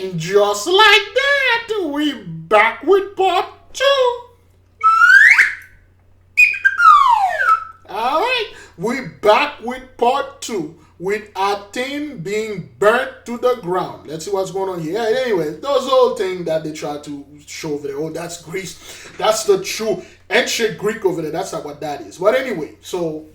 And just like that, we back with part 2. Alright, we back with part 2 with Athene being burnt to the ground. Let's see what's going on here. Anyway, those whole thing that they try to show over there. Oh, that's Greece. That's the true ancient Greek over there. That's not what that is. But anyway, so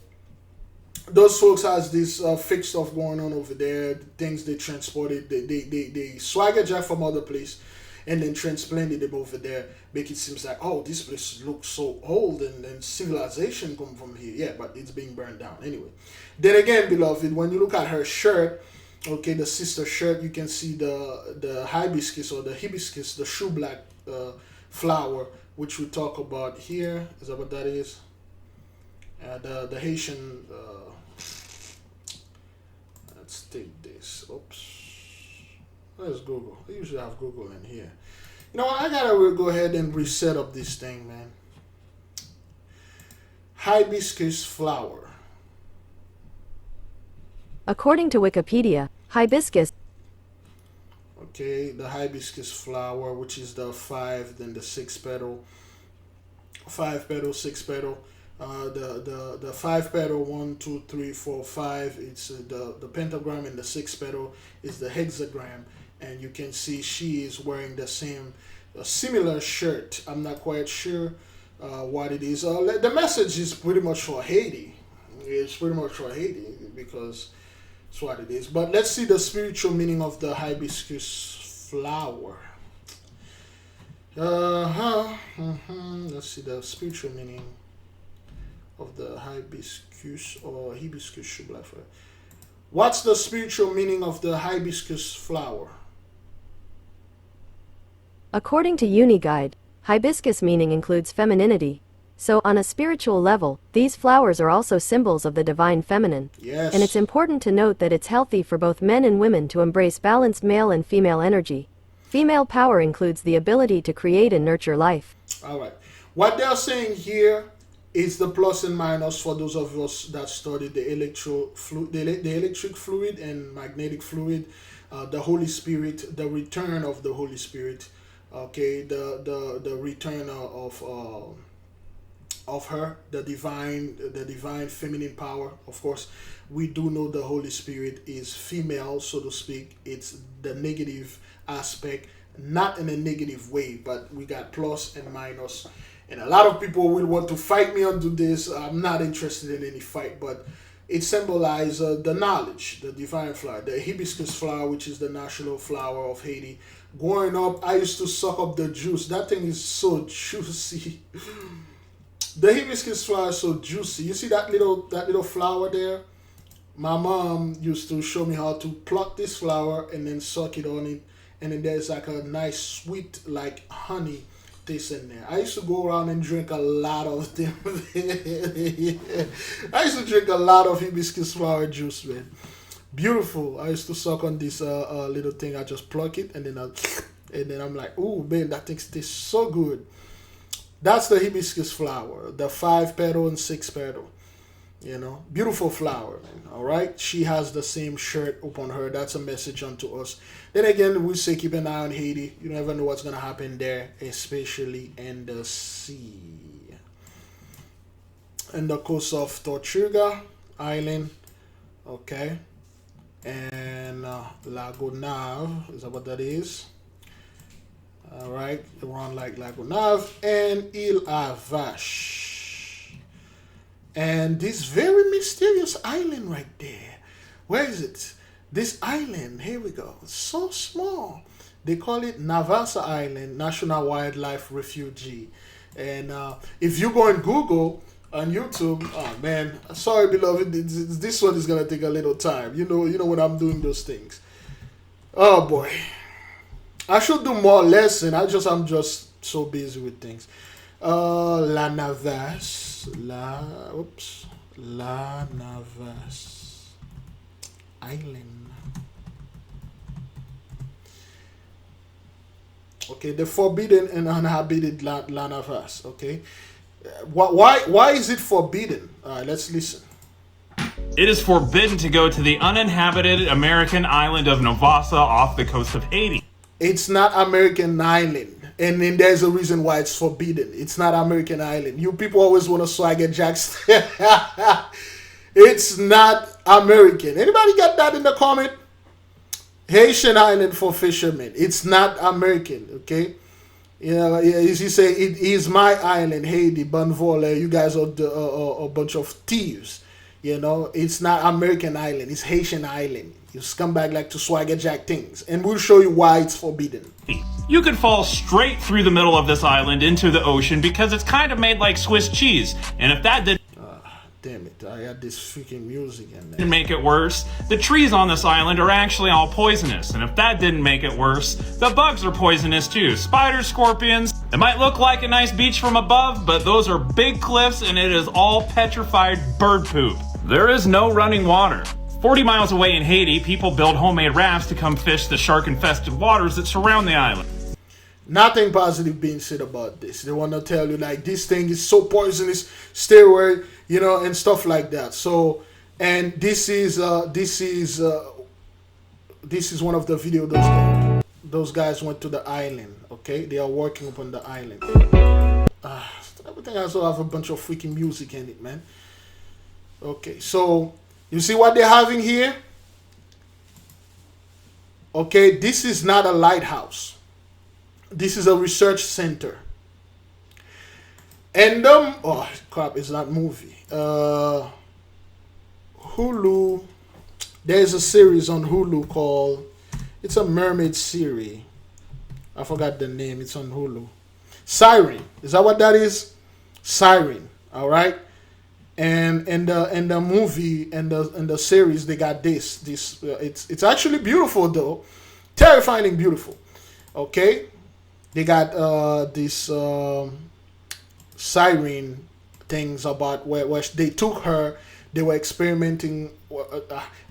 those folks has this fake stuff going on over there. The things they transported, they swagger jack from other place and then transplanted them over there. Make it seems like, oh, this place looks so old and civilization come from here. Yeah, but it's being burned down anyway. Then again, beloved, when you look at her shirt, okay, the sister shirt, you can see the hibiscus or the hibiscus, the shoe black flower, which we talk about here. Is that what that is? The Haitian. Let's take this. Oops. Where's Google? I usually have Google in here. You know what? I gotta go ahead and reset up this thing, man. Hibiscus flower. According to Wikipedia, hibiscus. Okay, the hibiscus flower, which is the 5, then the 6 petal. 5 petal, 6 petal. The 5 petal, 1, 2, 3, 4, 5. It's the pentagram, and the 6 petal is the hexagram. And you can see she is wearing the same, similar shirt. I'm not quite sure what it is. The message is pretty much for Haiti. It's pretty much for Haiti because it's what it is. But let's see the spiritual meaning of the hibiscus flower. Let's see the spiritual meaning of the hibiscus or hibiscus shoe. What's the spiritual meaning of the hibiscus flower? According to Uniguide, hibiscus meaning includes femininity. So on a spiritual level, these flowers are also symbols of the divine feminine. Yes. And it's important to note that it's healthy for both men and women to embrace balanced male and female energy. Female power includes the ability to create and nurture life. All right. What they're saying here is the plus and minus for those of us that studied the electric fluid and magnetic fluid, the Holy Spirit, the return of the Holy Spirit. Okay, the return of her, the divine feminine power. Of course, we do know the Holy Spirit is female, so to speak. It's the negative aspect, not in a negative way, but we got plus and minus. And a lot of people will want to fight me onto this. I'm not interested in any fight, but it symbolizes the knowledge, the divine flower, the hibiscus flower, which is the national flower of Haiti. Growing up, I used to suck up the juice. That thing is so juicy. The hibiscus flower is so juicy. You see that little flower there? My mom used to show me how to pluck this flower and then suck it on it. And then there's like a nice sweet, like honey taste in there. I used to go around and drink a lot of them. I used to drink a lot of hibiscus flower juice, man. Beautiful. I used to suck on this little thing. I just pluck it and then I'm like, ooh, man, that thing tastes so good. That's the hibiscus flower, the 5 petal and 6 petal. You know, beautiful flower, man. All right. She has the same shirt upon her. That's a message unto us. Then again, we say keep an eye on Haiti. You never know what's gonna happen there, especially in the sea. And the coast of Tortuga Island. Okay. And Lago Nav, is that what that is? All right, around like Lago Nav and Ile Avache. And this very mysterious island right there. Where is it? This island, here we go. It's so small. They call it Navasa Island, National Wildlife Refuge. And if you go on Google, on YouTube, oh man, sorry beloved, this one is gonna take a little time. You know when I'm doing those things. Oh boy, I should do more lesson. I'm just so busy with things. La Navas, La Navas Island. Okay, the forbidden and uninhabited La Navas. Okay. Why is it forbidden? Let's listen. It is forbidden to go to the uninhabited American island of Navasa off the coast of Haiti. It's not American island, and then there's a reason why it's forbidden. It's not American island. You people always want to swagger jacks. It's not American. Anybody got that in the comment? Haitian island for fishermen. It's not American. Okay. As you say, it is my island, Haiti, Bonvola. You guys are a bunch of thieves. It's not American island. It's Haitian island. You scumbag like to swagger jack things, and we'll show you why it's forbidden. You could fall straight through the middle of this island into the ocean because it's kind of made like Swiss cheese. And if that didn't Damn it, I had this freaking music in there. make it worse, the trees on this island are actually all poisonous. And if that didn't make it worse, the bugs are poisonous too. Spiders, scorpions. It might look like a nice beach from above, but those are big cliffs and it is all petrified bird poop. There is no running water. 40 miles away in Haiti, people build homemade rafts to come fish the shark-infested waters that surround the island. Nothing positive being said about this. They want to tell you like this thing is so poisonous, stay away, and stuff like that. So, and this is one of the videos those guys went to the island. Okay, they are working upon the island. Everything also have a bunch of freaking music in it, man. Okay, so you see what they're having here? Okay, this is not a lighthouse. This is a research center. And oh crap, it's not movie. Hulu. There's a series on Hulu called, it's a mermaid series. I forgot the name. It's on Hulu. Siren. Is that what that is? Siren. All right. And the movie and the series, they got this. It's actually beautiful though, terrifying beautiful. Okay. They got this siren things about where they took her. They were experimenting.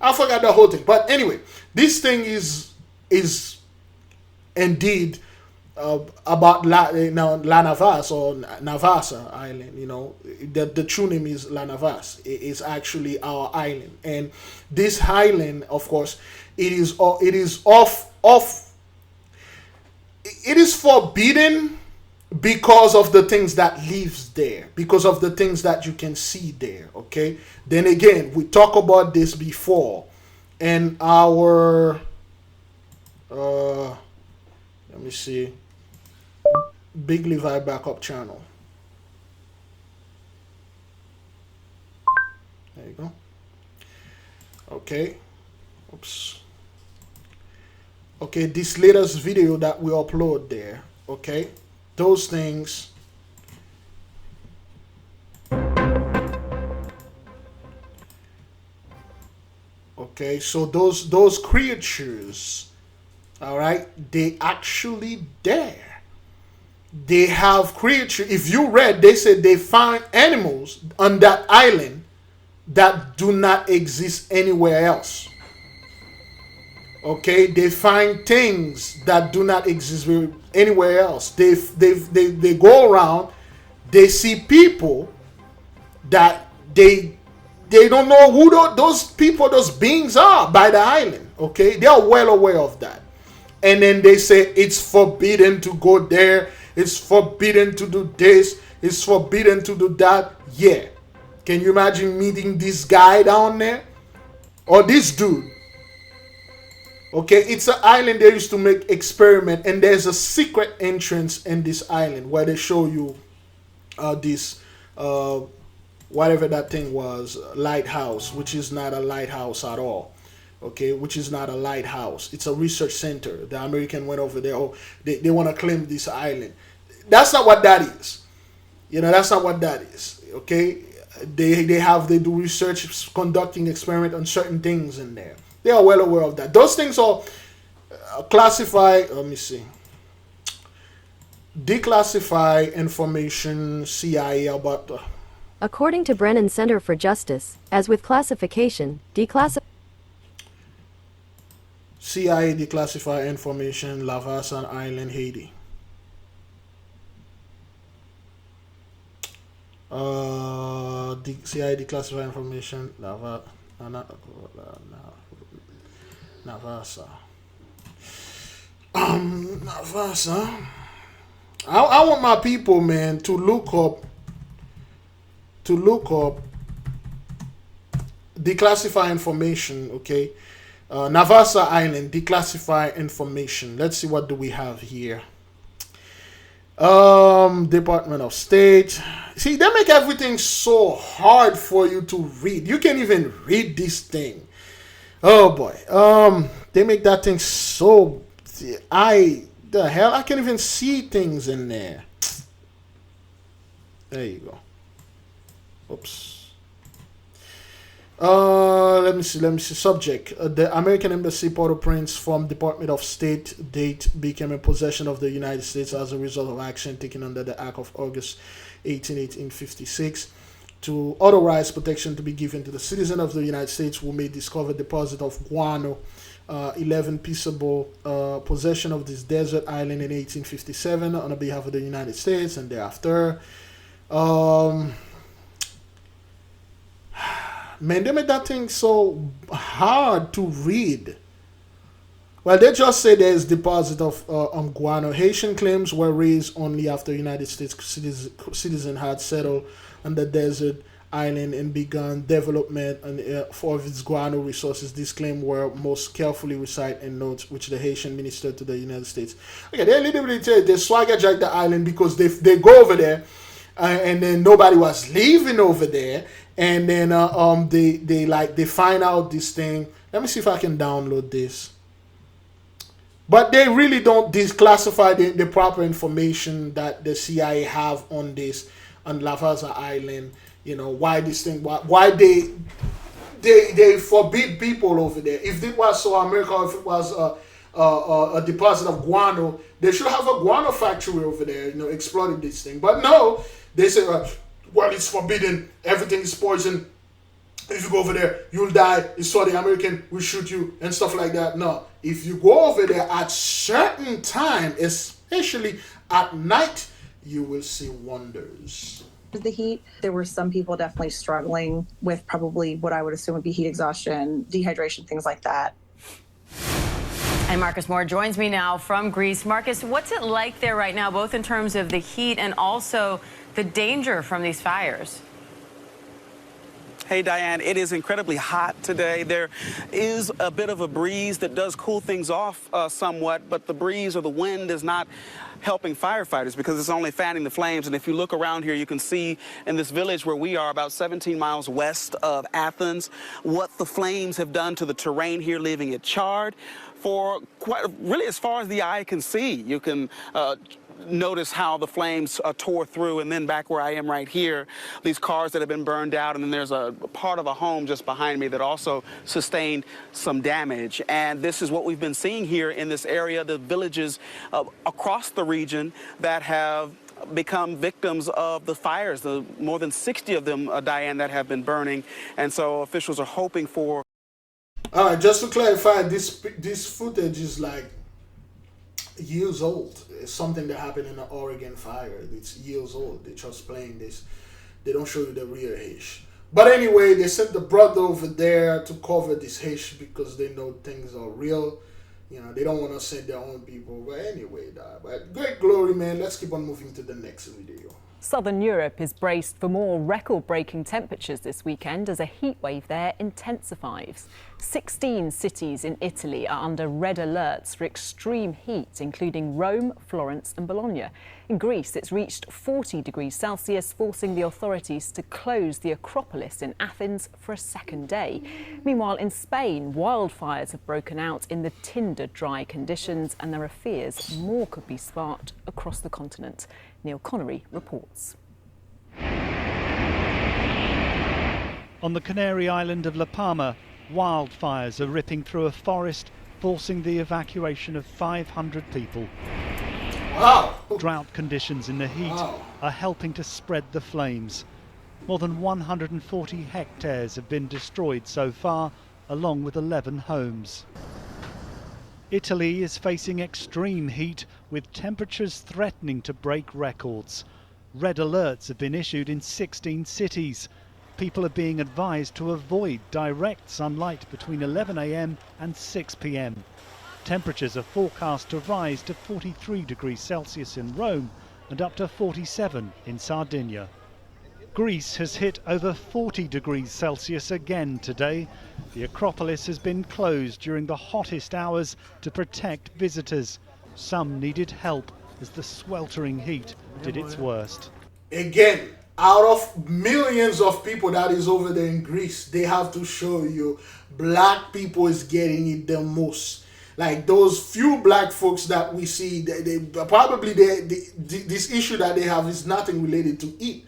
I forgot the whole thing. But anyway, this thing is indeed about La Navasa or Navasa Island. The true name is La Navas. It is actually our island, and this island, of course, it is forbidden because of the things that lives there, because of the things that you can see there. Okay. Then again, we talked about this before, and our let me see, Big Levi backup channel. There you go. Okay. Oops. Okay, this latest video that we upload there, okay, those things, okay, so those creatures, all right, they actually there. They have creature. If you read, they said they find animals on that island that do not exist anywhere else. Okay, they find things that do not exist anywhere else. They go around, they see people that they don't know who those people, those beings are by the island. Okay, they are well aware of that, and then they say it's forbidden to go there. It's forbidden to do this. It's forbidden to do that. Yeah, can you imagine meeting this guy down there or this dude? Okay, it's an island they used to make experiment, and there's a secret entrance in this island where they show you this whatever that thing was, lighthouse, which is not a lighthouse at all. Okay, which is not a lighthouse. It's a research center. The American went over there. Oh, they want to claim this island. That's not what that is. That's not what that is. Okay, they do research, conducting experiment on certain things in there. They are well aware of that. Those things are classified. Let me see. Declassified information, CIA about. According to Brennan Center for Justice, as with classification, CIA declassified information, Navasa Island, Haiti. CIA declassified information, Navasa. Navasa. I want my people, man, to look up declassify information, okay? Navasa Island, declassify information. Let's see, what do we have here? Department of State. See, they make everything so hard for you to read. You can't even read this thing. Oh boy. They make that thing so the hell, I can't even see things in there. There you go. Oops. Let me see. Subject: the American Embassy, Port-au-Prince, from Department of State, date became in possession of the United States as a result of action taken under the Act of August 1856 to authorize protection to be given to the citizen of the United States who may discover deposit of guano. 11 peaceable possession of this desert island in 1857 on behalf of the United States, and thereafter. Man, they made that thing so hard to read. Well, they just say there's deposit of guano. Haitian claims were raised only after United States citizen had settled on the desert island and begun development for its guano resources. These claims were most carefully recited in notes which the Haitian ministered to the United States. Okay, they literally tell they swagger jack the island because they go over there and then nobody was leaving over there, and then they find out this thing. Let me see if I can download this. But they really don't declassify the proper information that the CIA have on this, on Navasa Island. You know, why this thing, why they forbid people over there. If it was so America, if it was a deposit of guano, they should have a guano factory over there, you know, exploiting this thing. But no, they say, well, it's forbidden, everything is poison. If you go over there, you'll die. It's so the American will shoot you and stuff like that. No, if you go over there at certain time, especially at night, you will see wonders. The heat, there were some people definitely struggling with probably what I would assume would be heat exhaustion, dehydration, things like that. And Marcus Moore joins me now from Greece. Marcus, what's it like there right now, both in terms of the heat and also the danger from these fires? Hey, Diane, it is incredibly hot today. There is a bit of a breeze that does cool things off somewhat, but the breeze or the wind is not helping firefighters because it's only fanning the flames. And if you look around here, you can see in this village where we are, about 17 miles west of Athens, what the flames have done to the terrain here, leaving it charred for really as far as the eye can see. You can notice how the flames tore through, and then back where I am right here, these cars that have been burned out, and then there's a part of a home just behind me that also sustained some damage. And this is what we've been seeing here in this area, the villages across the region that have become victims of the fires, the more than 60 of them, Diane, that have been burning. And so officials are hoping for... All right, just to clarify, this footage is like years old. It's something that happened in the Oregon fire. It's years old. They're just playing this. They don't show you the real Hish. But anyway, they sent the brother over there to cover this Hish because they know things are real. You know, they don't want to send their own people. But anyway, but great glory, man. Let's keep on moving to the next video. Southern Europe is braced for more record-breaking temperatures this weekend as a heatwave there intensifies. 16 cities in Italy are under red alerts for extreme heat, including Rome, Florence and Bologna. In Greece, it's reached 40 degrees Celsius, forcing the authorities to close the Acropolis in Athens for a second day. Meanwhile, in Spain, wildfires have broken out in the tinder-dry conditions, and there are fears more could be sparked across the continent. Neil Connery reports. On the Canary island of La Palma, wildfires are ripping through a forest, forcing the evacuation of 500 people. Wow! Drought conditions in the heat are helping to spread the flames. More than 140 hectares have been destroyed so far, along with 11 homes. Italy is facing extreme heat, with temperatures threatening to break records. Red alerts have been issued in 16 cities. People are being advised to avoid direct sunlight between 11 a.m. and 6 p.m. Temperatures are forecast to rise to 43 degrees Celsius in Rome and up to 47 in Sardinia. Greece has hit over 40 degrees Celsius again today. The Acropolis has been closed during the hottest hours to protect visitors. Some needed help as the sweltering heat did its worst. Again, out of millions of people that is over there in Greece, they have to show you black people is getting it the most. Like those few black folks that we see, this issue that they have is nothing related to heat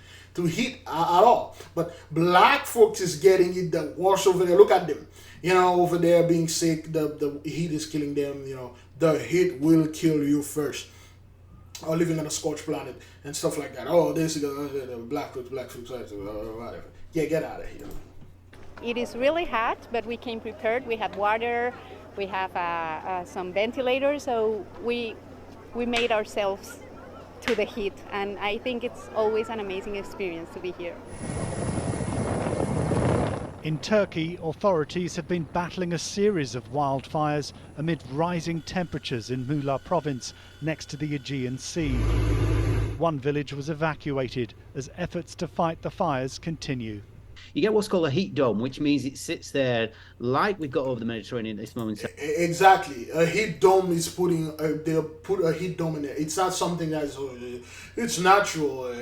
at all. But black folks is getting it the worst over there. Look at them, over there being sick. The heat is killing them. The heat will kill you first. Or living on a scorched planet and stuff like that. Oh, this is black folks, whatever. Yeah, get out of here. It is really hot, but we came prepared. We have water. We have some ventilators, so we made ourselves to the heat, and I think it's always an amazing experience to be here. In Turkey, authorities have been battling a series of wildfires amid rising temperatures in Muğla province next to the Aegean Sea. One village was evacuated as efforts to fight the fires continue. You get what's called a heat dome, which means it sits there like we've got over the Mediterranean at this moment. Exactly. A heat dome is they'll put a heat dome in there. It's not something that's, it's natural,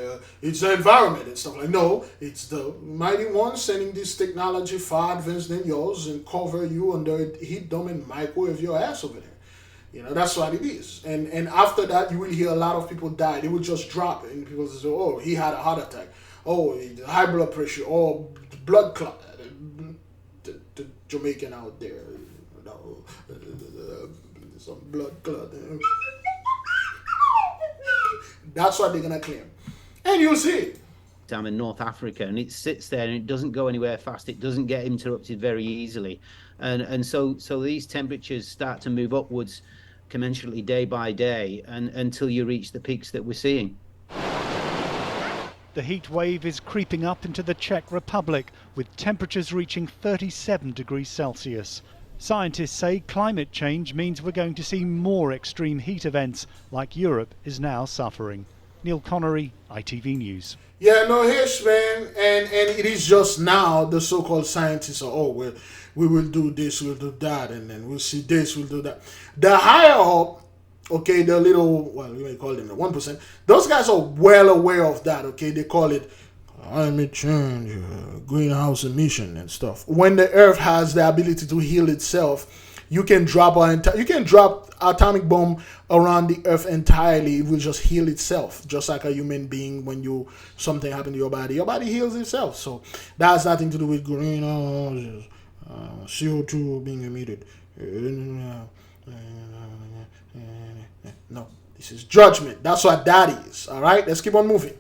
it's the environment and stuff like. No, it's the mighty one sending this technology far advanced than yours and cover you under a heat dome and microwave your ass over there. That's what it is. And after that, you will hear a lot of people die. They will just drop and people say, oh, he had a heart attack. Oh, high blood pressure, or blood clot. The Jamaican out there, some blood clot. That's what they're gonna claim, and you'll see. I'm in North Africa, and it sits there, and it doesn't go anywhere fast. It doesn't get interrupted very easily, and so these temperatures start to move upwards, commensurately day by day, and until you reach the peaks that we're seeing. The heat wave is creeping up into the Czech Republic, with temperatures reaching 37 degrees Celsius. Scientists say climate change means we're going to see more extreme heat events like Europe is now suffering. Neil Connery, ITV News. Yeah, no, here's man, and it is just now the so-called scientists are, we will do this, we'll do that, and then we'll see this, we'll do that. The higher up, okay, the little, we may call them the 1%, those guys are well aware of that, okay? They call it climate change, greenhouse emission and stuff. When the earth has the ability to heal itself, you can drop atomic bomb around the earth entirely. It will just heal itself, just like a human being. When something happened to your body heals itself. So that has nothing to do with greenhouse, CO2 being emitted. No, this is judgment. That's what that is. All right, let's keep on moving.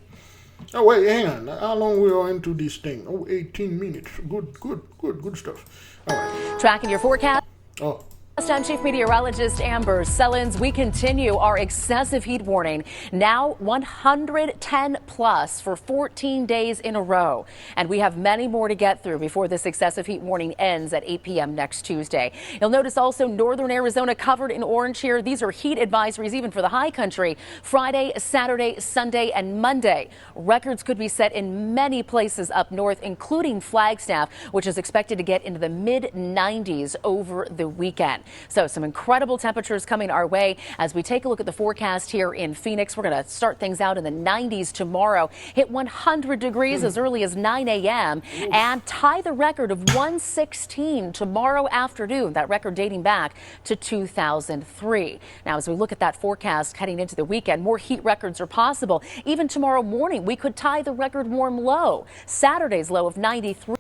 Oh, wait, hang on. How long we are into this thing? 18 minutes. Good stuff. All right. Tracking your forecast. Oh. I'm Chief Meteorologist Amber Sellens. We continue our excessive heat warning. Now 110 plus for 14 days in a row. And we have many more to get through before this excessive heat warning ends at 8 p.m. next Tuesday. You'll notice also northern Arizona covered in orange here. These are heat advisories even for the high country. Friday, Saturday, Sunday, and Monday. Records could be set in many places up north, including Flagstaff, which is expected to get into the mid-90s over the weekend. So some incredible temperatures coming our way as we take a look at the forecast here in Phoenix. We're going to start things out in the 90s tomorrow, hit 100 degrees as early as 9 a.m. and tie the record of 116 tomorrow afternoon, that record dating back to 2003. Now, as we look at that forecast heading into the weekend, more heat records are possible. Even tomorrow morning, we could tie the record warm low. Saturday's low of 93.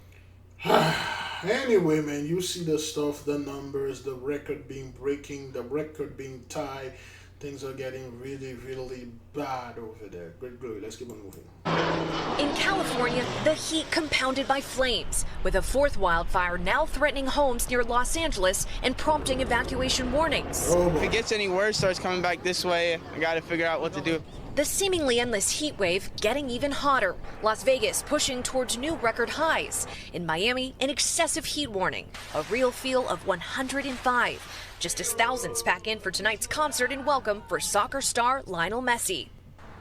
Anyway, man, you see the stuff, the numbers, the record being breaking, the record being tied. Things are getting really, really bad over there. Great glory. Let's keep on moving. In California, the heat compounded by flames, with a fourth wildfire now threatening homes near Los Angeles and prompting evacuation warnings. If it gets any worse, starts coming back this way, I got to figure out what to do. The seemingly endless heat wave getting even hotter. Las Vegas pushing towards new record highs. In Miami, an excessive heat warning. A real feel of 105. Just as thousands pack in for tonight's concert and welcome for soccer star Lionel Messi.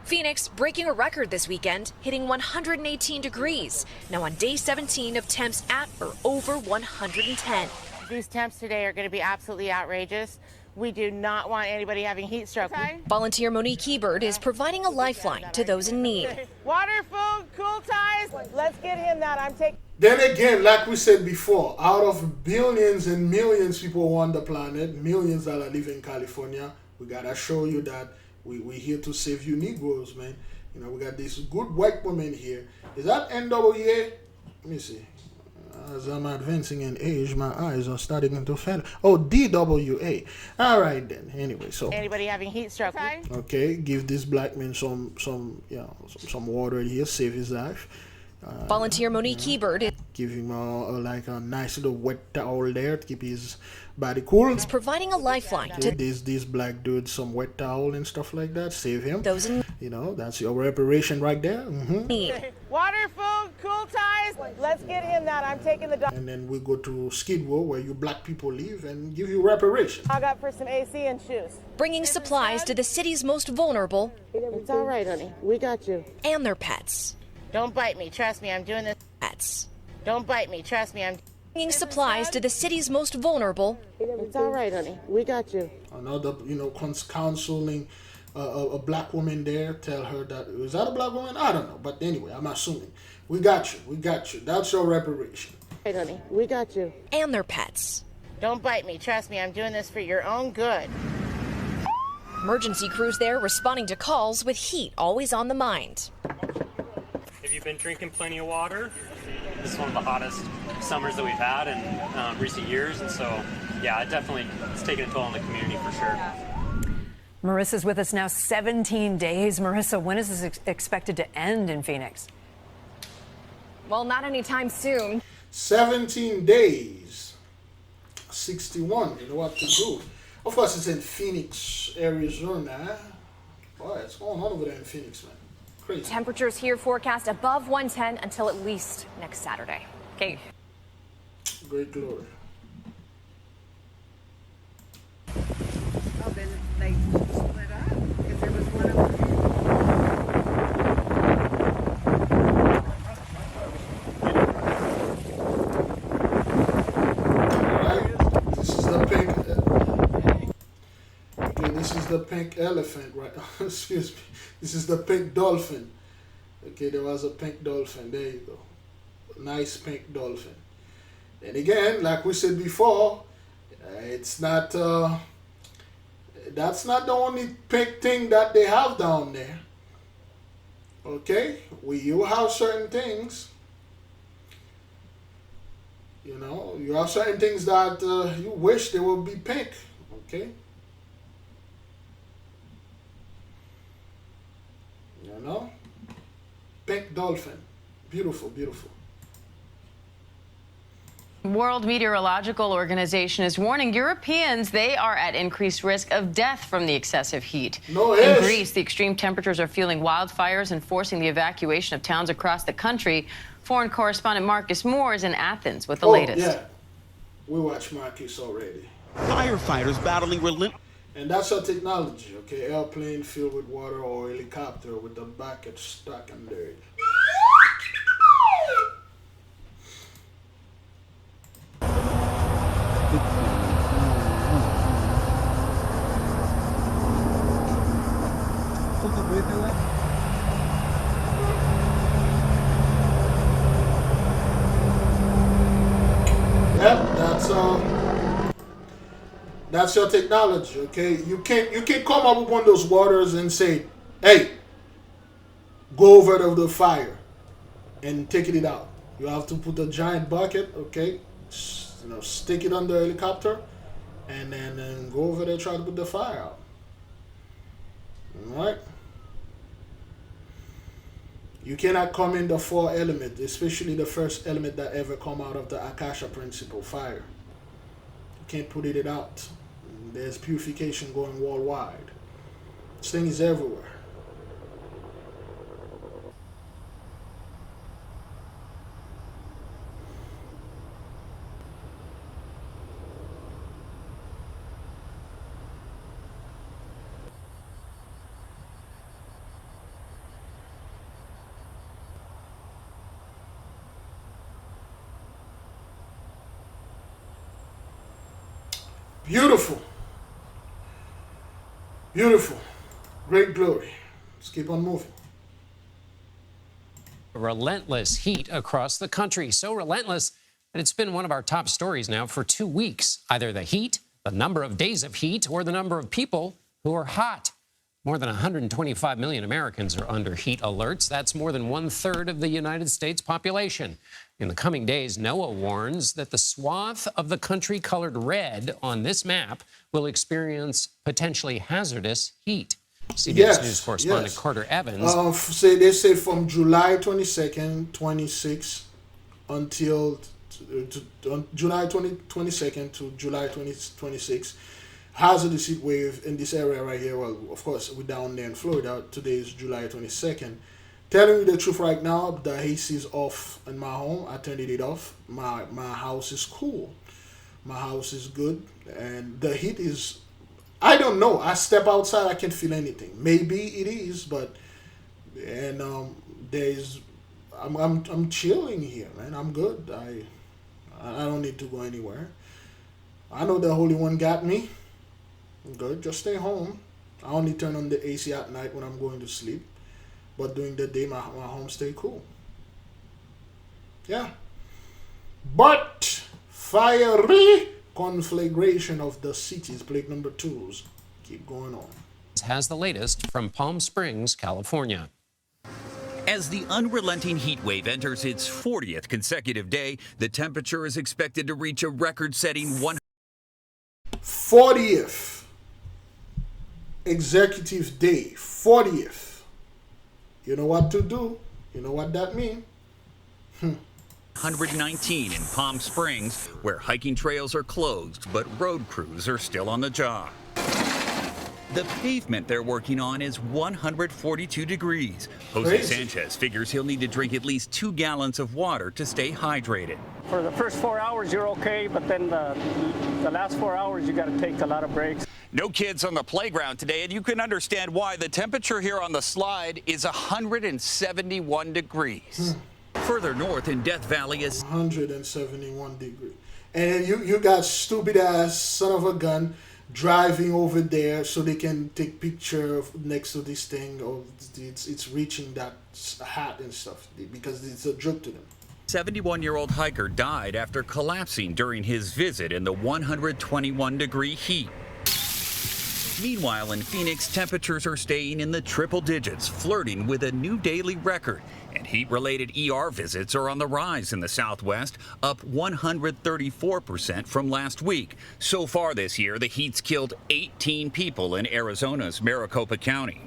Phoenix breaking a record this weekend, hitting 118 degrees. Now on day 17 of temps at or over 110. These temps today are going to be absolutely outrageous. We do not want anybody having heat stroke. Volunteer Monique Hebert is providing a lifeline to those in need. Water, food, cool ties. Let's get him that. I'm taking. Then again, like we said before, out of billions and millions people on the planet, millions that are living in California, we gotta show you that we're here to save you Negroes, man. You know, we got this good white woman here. Is that NWA? Let me see. As I'm advancing in age, my eyes are starting to fail. Oh, DWA. All right then. Anyway, so Anybody having heat stroke? okay, give this black man some water here, save his life. Volunteer Monique Hebert is Give him like a nice little wet towel there to keep his body cool. providing a lifeline to These black dudes some wet towel and stuff like that. Save him. those in You know, that's your reparation right there. need. Water, food, cool ties. Let's get him that. I'm taking the dog And then we go to Skid Row where you black people live and give you reparation. up for some AC and shoes. Bringing supplies to the city's most vulnerable It's all right, honey. We got you. and their pets. Don't bite me. Trust me. I'm doing this. Pets. Don't bite me. Trust me. I'm. Bringing supplies to the city's most vulnerable It's all right, honey. We got you. Another, counseling a black woman there. Tell her that, is that a black woman? I don't know. But anyway, I'm assuming. We got you. We got you. That's your reparation. Hey, honey. We got you. and their pets. Don't bite me. Trust me. I'm doing this for your own good. Emergency crews there responding to calls with heat always on the mind. Have you been drinking plenty of water? This is one of the hottest summers that we've had in recent years, and so, yeah, it's taken a toll on the community for sure. Marissa's with us now 17 days. Marissa, when is this expected to end in Phoenix? Well, not anytime soon. 17 days. 61. You know what to do. Of course, it's in Phoenix, Arizona. Boy, it's going on over there in Phoenix, man. Crazy. Temperatures here forecast above 110 until at least next Saturday. Okay. Great glory. Oh, then they split up because there was one over here. Alright, this is the pink. Okay, this is the pink elephant, right? Excuse me. This is the pink dolphin. Okay, there was a pink dolphin. There you go. Nice pink dolphin. And again, like we said before, it's not. That's not the only pink thing that they have down there. Okay, you have certain things. You know, you have certain things that you wish they would be pink. Okay. You know, pink dolphin, beautiful, beautiful. World Meteorological Organization is warning Europeans they are at increased risk of death from the excessive heat. In Greece, the extreme temperatures are fueling wildfires and forcing the evacuation of towns across the country. Foreign correspondent Marcus Moore is in Athens with the latest. Yeah, we watched Marcus already. Firefighters battling relentless. And that's our technology, okay? Airplane filled with water or helicopter with the bucket stuck under it. Yep, that's your technology, okay? You can't come up with one of those waters and say, hey, go over to the fire and take it out. You have to put a giant bucket, okay? Stick it on the helicopter and then go over there, try to put the fire out. All right? You cannot come in the four element, especially the first element that ever come out of the Akasha principle, fire. You can't put it out. There's purification going worldwide. This thing is everywhere. Beautiful. Beautiful. Great glory. Let's keep on moving. Relentless heat across the country. So relentless that it's been one of our top stories now for 2 weeks. Either the heat, the number of days of heat, or the number of people who are hot. More than 125 million Americans are under heat alerts. That's more than 1/3 of the United States population. In the coming days, NOAA warns that the swath of the country colored red on this map will experience potentially hazardous heat. CBS News correspondent Carter Evans. They say from July 22nd, 26 until July 22nd to July 2026. Hazardous heat wave in this area right here. Well, of course, we're down there in Florida. Today is July 22nd. Telling you the truth right now, the AC is off in my home. I turned it off. My house is cool. My house is good. And the heat is, I don't know. I step outside, I can't feel anything. Maybe it is, but, and I'm chilling here, man. I'm good. I don't need to go anywhere. I know the Holy One got me. I'm good. Just stay home. I only turn on the AC at night when I'm going to sleep. But during the day, my home stay cool. Yeah. But fiery conflagration of the cities, plague number 2s, keep going on. Has the latest from Palm Springs, California. As the unrelenting heat wave enters its 40th consecutive day, the temperature is expected to reach a record-setting 40th executive day. 40th. You know what to do. You know what that means. 119 in Palm Springs, where hiking trails are closed, but road crews are still on the job. The pavement they're working on is 142 degrees. Jose Crazy. Sanchez figures he'll need to drink at least 2 gallons of water to stay hydrated. For the first 4 hours, you're okay, but then the last 4 hours, you got to take a lot of breaks. No kids on the playground today, and you can understand why. The temperature here on the slide is 171 degrees. Further north in Death Valley is 171 degrees. And you got stupid ass son of a gun driving over there so they can take picture of next to this thing, or it's reaching that hat and stuff because it's a joke to them. 71-year-old hiker died after collapsing during his visit in the 121-degree heat. Meanwhile, in Phoenix, temperatures are staying in the triple digits, flirting with a new daily record. And heat-related ER visits are on the rise in the Southwest, up 134% from last week. So far this year, the heat's killed 18 people in Arizona's Maricopa County.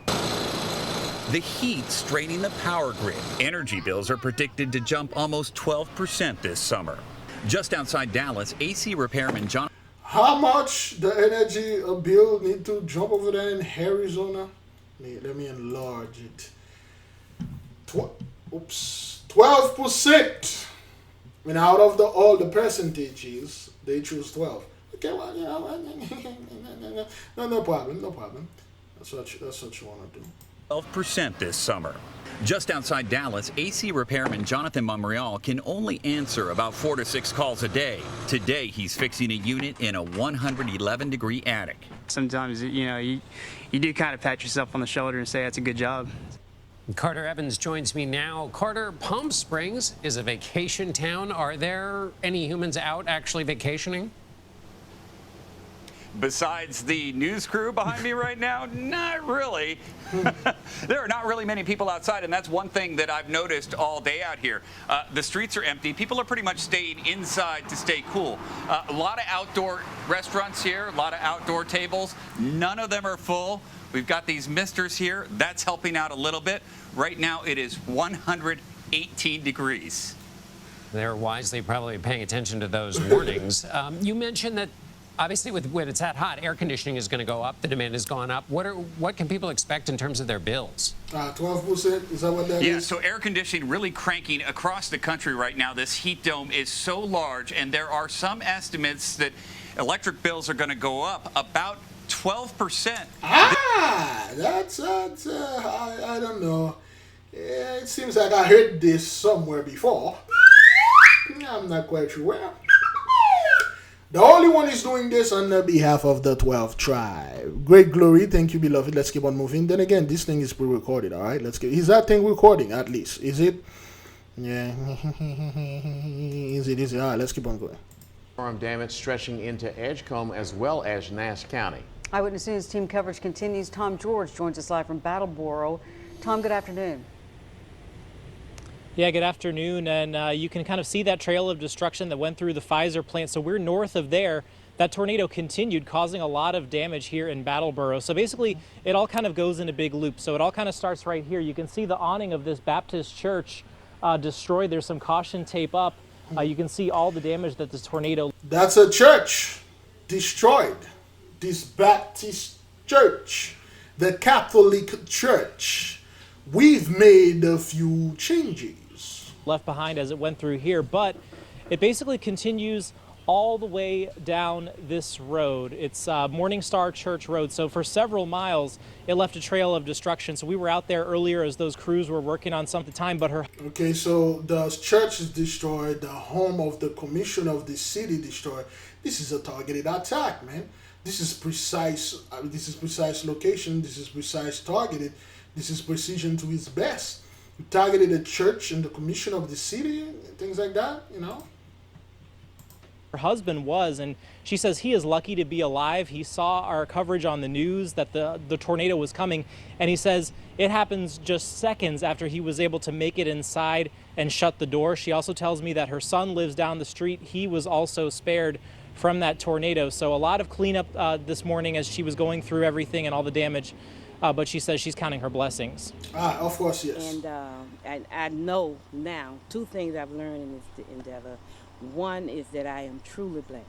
The heat straining the power grid. Energy bills are predicted to jump almost 12% this summer. Just outside Dallas, AC repairman John. How much the energy bill need to jump over there in Arizona? Let me enlarge it. 12%. I mean, out of all the percentages, they choose 12. Okay, well, yeah, no problem. That's what you want to do. 12% this summer. Just outside Dallas, AC repairman Jonathan Monreal can only answer about 4 to 6 calls a day. Today, he's fixing a unit in a 111-degree attic. Sometimes, you do kind of pat yourself on the shoulder and say that's a good job. Carter Evans joins me now. Carter, Palm Springs is a vacation town. Are there any humans out actually vacationing? Besides the news crew behind me right now, not really. There are not really many people outside, and that's one thing that I've noticed all day out here. The streets are empty. People are pretty much staying inside to stay cool. A lot of outdoor restaurants here, a lot of outdoor tables. None of them are full. We've got these misters here. That's helping out a little bit. Right now, it is 118 degrees. They're wisely probably paying attention to those warnings. You mentioned that obviously, when it's that hot, air conditioning is going to go up. The demand has gone up. What can people expect in terms of their bills? 12%. Is that what that is? Yeah, so air conditioning really cranking across the country right now. This heat dome is so large, and there are some estimates that electric bills are going to go up about 12%. That's I don't know. It seems like I heard this somewhere before. I'm not quite sure where. The Holy One is doing this on the behalf of the 12th tribe. Great glory. Thank you, beloved. Let's keep on moving. Then again, this thing is pre-recorded, all right? Is that thing recording, at least? Is it? Yeah. Is it? All right, let's keep on going. Storm damage stretching into Edgecombe as well as Nash County. Eyewitness News team coverage continues. Tom George joins us live from Brattleboro. Tom, good afternoon. Yeah, good afternoon. And you can kind of see that trail of destruction that went through the Pfizer plant. So we're north of there. That tornado continued, causing a lot of damage here in Brattleboro. So basically, it all kind of goes in a big loop. So it all kind of starts right here. You can see the awning of this Baptist church destroyed. There's some caution tape up. You can see all the damage that this tornado... That's a church destroyed. This Baptist church, the Catholic Church. We've made a few changes. Left behind as it went through here, but it basically continues all the way down this road. It's Morning Star Church Road. So for several miles, it left a trail of destruction. So we were out there earlier as those crews were working on something time, but Okay, so the church is destroyed, the home of the commission of the city destroyed. This is a targeted attack, man. This is precise location, this is precise targeted, this is precision to its best. You targeted a church and the commission of the city, things like that, you know. her husband was, and she says he is lucky to be alive. He saw our coverage on the news that the tornado was coming, and he says it happens just seconds after he was able to make it inside and shut the door. She also tells me that her son lives down the street. He was also spared from that tornado. So a lot of cleanup this morning as she was going through everything and all the damage. But she says she's counting her blessings. Of course, yes. And I know now 2 things I've learned in this endeavor. 1 is that I am truly blessed.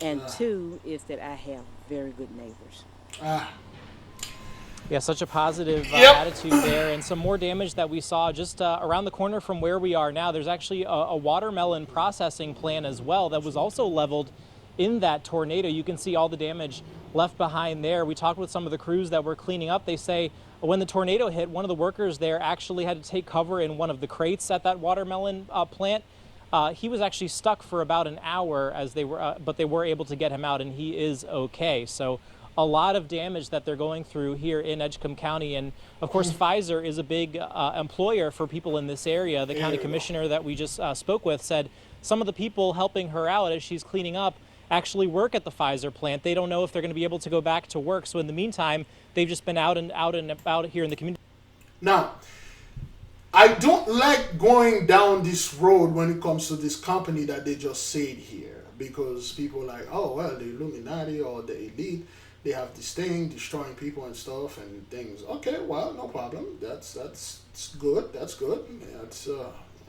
And 2 is that I have very good neighbors. Yeah, such a positive attitude there. And some more damage that we saw just around the corner from where we are now. There's actually a watermelon processing plant as well that was also leveled in that tornado. You can see all the damage left behind there. We talked with some of the crews that were cleaning up. They say when the tornado hit, one of the workers there actually had to take cover in one of the crates at that watermelon plant. He was actually stuck for about an hour as they were, but they were able to get him out, and he is okay. So a lot of damage that they're going through here in Edgecombe County. And of course, Pfizer is a big employer for people in this area. The county commissioner that we just spoke with said some of the people helping her out as she's cleaning up actually work at the Pfizer plant. They don't know if they're going to be able to go back to work. So in the meantime, they've just been out and about here in the community. Now, I don't like going down this road when it comes to this company that they just said here, because people are like, oh, well, the Illuminati or the elite, they have this thing destroying people and stuff and things. Okay, well, no problem. That's good. That's good. That's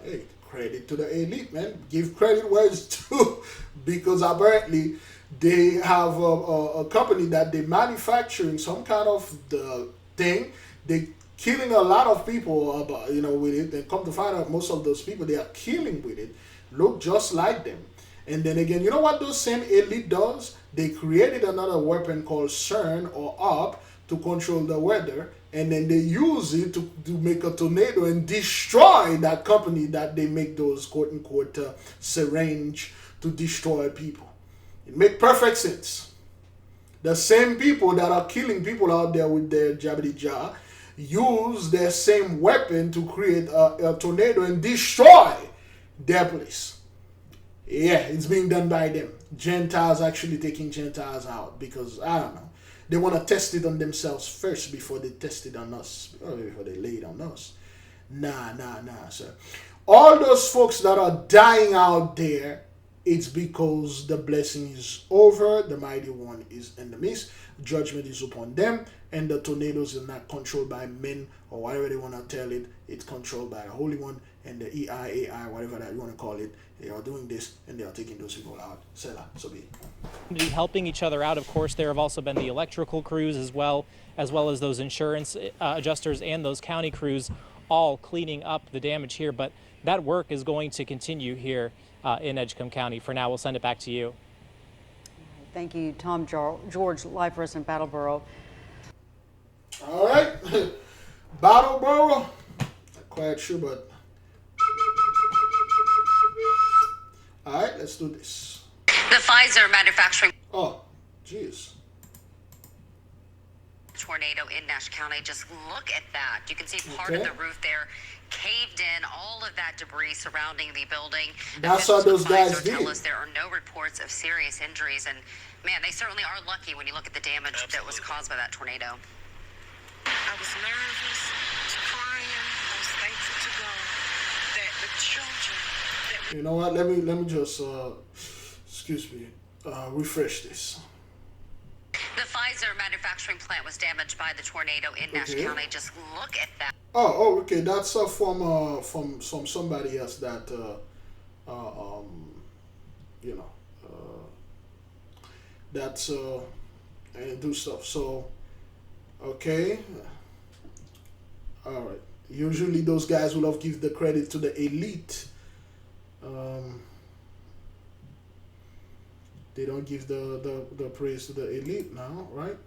hey, credit to the elite, man. Give credit where it's due, because apparently they have a company that they manufacturing some kind of the thing. They killing a lot of people, with it. And come to find out, most of those people they are killing with it look just like them. And then again, you know what those same elite does? They created another weapon called CERN or ARP to control the weather, and then they use it to make a tornado and destroy that company that they make those quote-unquote syringe to destroy people. It makes perfect sense. The same people that are killing people out there with their jabbity jar use their same weapon to create a tornado and destroy their place. Yeah, it's being done by them. Gentiles actually taking Gentiles out because, I don't know, they want to test it on themselves first before they test it on us, or before they lay it on us. Nah, sir. All those folks that are dying out there, it's because the blessing is over, the mighty one is in the midst, judgment is upon them, and the tornadoes are not controlled by men or whatever they want to tell it. It's controlled by the Holy One and the EIAI, whatever that you want to call it. They are doing this and they are taking those people out. Selah, so be it. Helping each other out, of course. There have also been the electrical crews as well as those insurance adjusters and those county crews all cleaning up the damage here. But that work is going to continue here in Edgecombe County. For now, we'll send it back to you. Thank you, Tom George, live for us in Brattleboro. All right, Brattleboro. Not quite sure, but all right, let's do this. The Pfizer manufacturing. Oh, jeez. Tornado in Nash County. Just look at that. You can see part of the roof there caved in, all of that debris surrounding the building. That's how those guys did. Tell us there are no reports of serious injuries, and man, they certainly are lucky when you look at the damage that was caused by that tornado. I was nervous, crying, I was thankful to God that the children that You know what? Let me just excuse me, refresh this. The Pfizer manufacturing plant was damaged by the tornado in Nash County. Just look at that. Oh, okay. That's from somebody else that you know, that's and do stuff. So, okay, all right. Usually those guys will have give the credit to the elite. They don't give the praise to the elite now, right?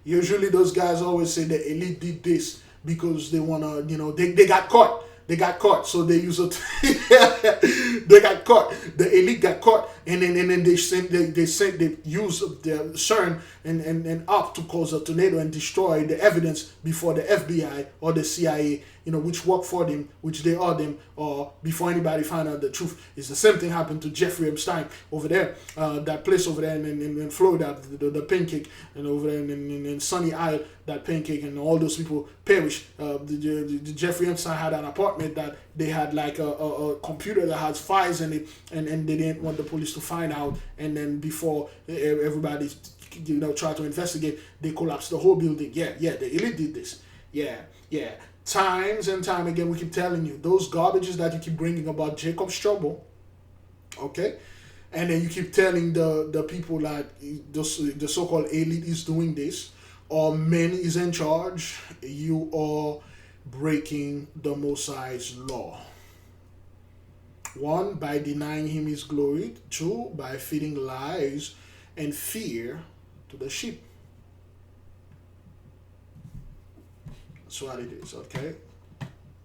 Usually those guys always say the elite did this because they wanna, you know, they got caught. They got caught, so they use it. They got caught. The elite got caught, and then they use their CERN and up to cause a tornado and destroy the evidence before the FBI or the CIA, you know, which work for them, which they are them, or before anybody find out the truth. It's the same thing happened to Jeffrey Epstein over there, that place over there in Florida, the pancake, and over there in Sunny Isle, that pancake, and all those people perished. The Jeffrey Epstein had an apartment that they had like a computer that has files in it, and they didn't want the police to find out, and then before everybody, you know, try to investigate, they collapsed the whole building. Yeah, the elite did this. Yeah. Times and time again, we keep telling you, those garbages that you keep bringing about Jacob's trouble, okay? And then you keep telling the people that the so-called elite is doing this, or men is in charge, you are breaking the Most High's law. 1, by denying him his glory. 2, by feeding lies and fear to the sheep. That's what it is, okay?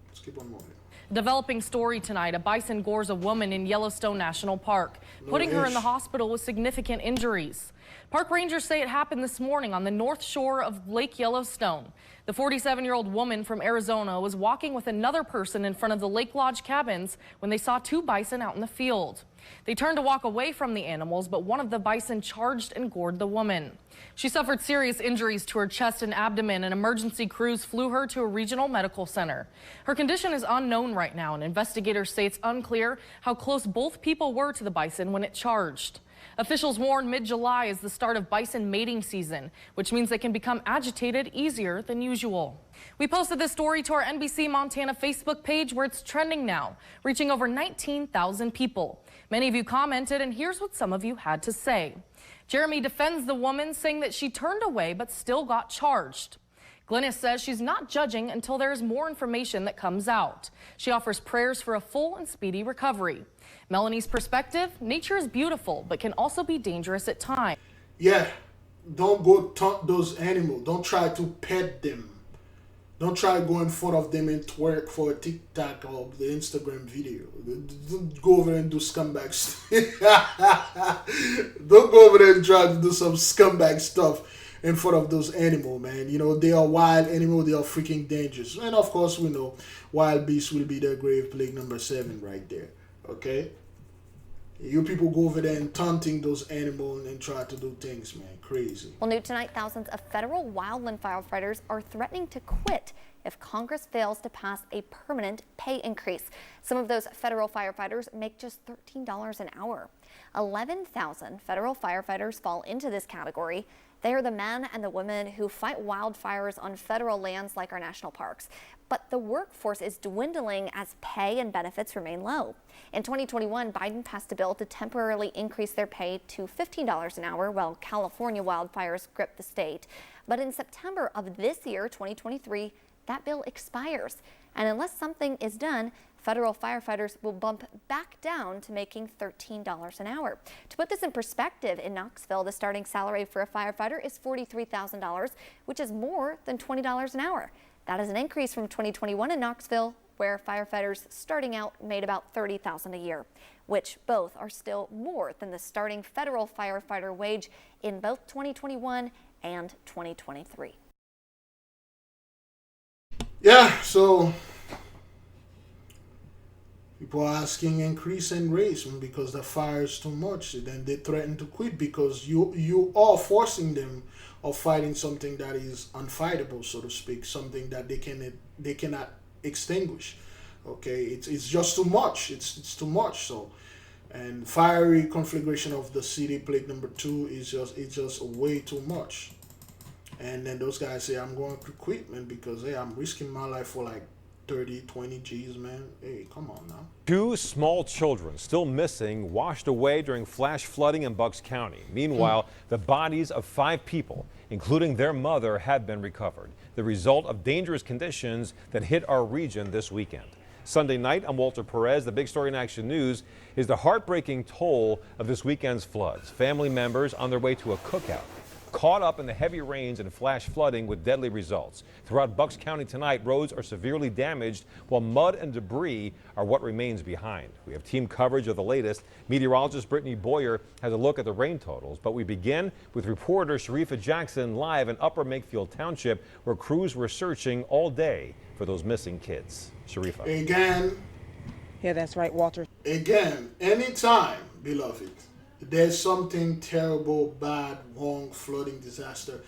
Let's keep on moving. Developing story tonight, a bison gores a woman in Yellowstone National Park, putting her in the hospital with significant injuries. Park rangers say it happened this morning on the north shore of Lake Yellowstone. The 47-year-old woman from Arizona was walking with another person in front of the Lake Lodge cabins when they saw 2 bison out in the field. They turned to walk away from the animals, but one of the bison charged and gored the woman. She suffered serious injuries to her chest and abdomen, and emergency crews flew her to a regional medical center. Her condition is unknown right now, and investigators say it's unclear how close both people were to the bison when it charged. Officials warn mid-July is the start of bison mating season, which means they can become agitated easier than usual. We posted this story to our NBC Montana Facebook page, where it's trending now, reaching over 19,000 people. Many of you commented, and here's what some of you had to say. Jeremy defends the woman, saying that she turned away but still got charged. Glynis says she's not judging until there is more information that comes out. She offers prayers for a full and speedy recovery. Melanie's perspective, nature is beautiful, but can also be dangerous at times. Yeah, don't go taunt those animals. Don't try to pet them. Don't try to go in front of them and twerk for a TikTok or the Instagram video. Don't go over and do scumbag stuff. Don't go over there and try to do some scumbag stuff in front of those animals, man. You know, they are wild animals. They are freaking dangerous. And of course, we know wild beasts will be the grave plague number 7 right there. Okay? You people go over there and taunting those animals and try to do things, man. Crazy. Well, new tonight, thousands of federal wildland firefighters are threatening to quit if Congress fails to pass a permanent pay increase. Some of those federal firefighters make just $13 an hour. 11,000 federal firefighters fall into this category. They are the men and the women who fight wildfires on federal lands like our national parks. But the workforce is dwindling as pay and benefits remain low. In 2021, Biden passed a bill to temporarily increase their pay to $15 an hour while California wildfires grip the state. But in September of this year, 2023, that bill expires. And unless something is done, federal firefighters will bump back down to making $13 an hour. To put this in perspective, in Knoxville, the starting salary for a firefighter is $43,000, which is more than $20 an hour. That is an increase from 2021 in Knoxville, where firefighters starting out made about $30,000 a year. which both are still more than the starting federal firefighter wage in both 2021 and 2023. Yeah, so people are asking increase in rates because the fire is too much. Then they threaten to quit because you are forcing them of fighting something that is unfightable, so to speak, something that they cannot extinguish. Okay, it's just too much. It's too much. So, and fiery conflagration of the city, plague number 2, is just way too much. And then those guys say, I'm going to quit, man, because hey, I'm risking my life for like 30, 20 G's, man. Hey, come on now. 2 small children still missing, washed away during flash flooding in Bucks County. Meanwhile, the bodies of 5 people, including their mother, have been recovered, the result of dangerous conditions that hit our region this weekend. Sunday night, I'm Walter Perez. The big story in Action News is the heartbreaking toll of this weekend's floods. Family members on their way to a cookout caught up in the heavy rains and flash flooding with deadly results. Throughout Bucks County tonight, roads are severely damaged while mud and debris are what remains behind. We have team coverage of the latest. Meteorologist Brittany Boyer has a look at the rain totals, but we begin with reporter Sharifa Jackson live in Upper Makefield Township, where crews were searching all day for those missing kids. Sharifa. Again. Yeah, that's right, Walter. Again, anytime, beloved, there's something terrible, bad, wrong, flooding, disaster,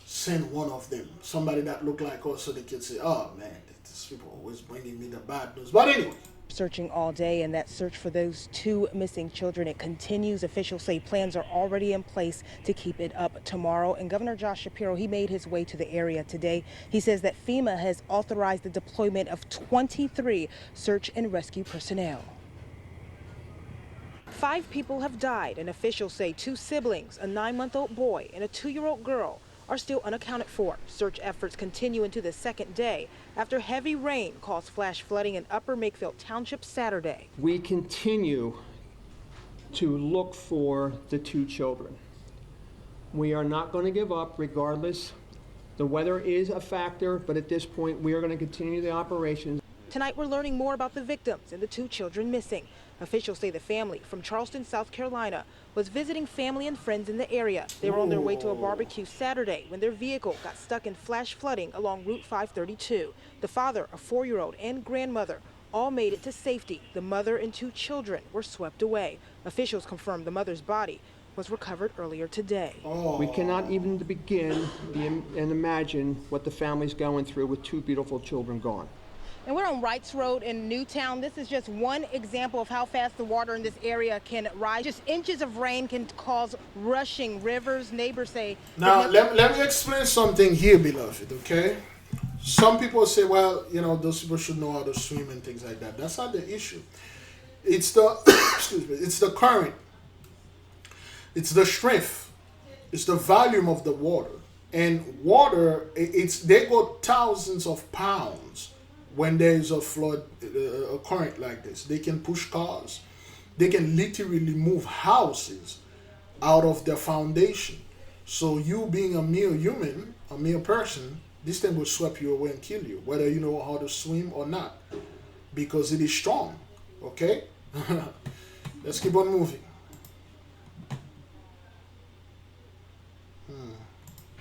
send one of them. Somebody that look like us so they can say, oh man, these people always bringing me the bad news. But anyway. Searching all day, and that search for those 2 missing children, it continues. Officials say plans are already in place to keep it up tomorrow. And Governor Josh Shapiro, he made his way to the area today. He says that FEMA has authorized the deployment of 23 search and rescue personnel. 5 people have died, and officials say 2 siblings, a 9-month-old boy and a 2-year-old girl, are still unaccounted for. Search efforts continue into the 2nd day after heavy rain caused flash flooding in Upper Makefield Township Saturday. We continue to look for the 2 children. We are not going to give up regardless. The weather is a factor, but at this point we are going to continue the operations. Tonight we're learning more about the victims and the 2 children missing. Officials say the family from Charleston, South Carolina, was visiting family and friends in the area. They were on their way to a barbecue Saturday when their vehicle got stuck in flash flooding along Route 532. The father, a 4-year-old, and grandmother all made it to safety. The mother and 2 children were swept away. Officials confirmed the mother's body was recovered earlier today. We cannot even begin and imagine what the family's going through with 2 beautiful children gone. And we're on Wrights Road in Newtown. This is just one example of how fast the water in this area can rise. Just inches of rain can cause rushing rivers. Neighbors say... Now, let me explain something here, beloved, okay? Some people say, well, you know, those people should know how to swim and things like that. That's not the issue. It's the, excuse me, it's the current. It's the strength. It's the volume of the water. And water, they go thousands of pounds. When there is a flood, a current like this, they can push cars. They can literally move houses out of their foundation. So you being a mere human, a mere person, this thing will sweep you away and kill you, whether you know how to swim or not, because it is strong, okay? Let's keep on moving.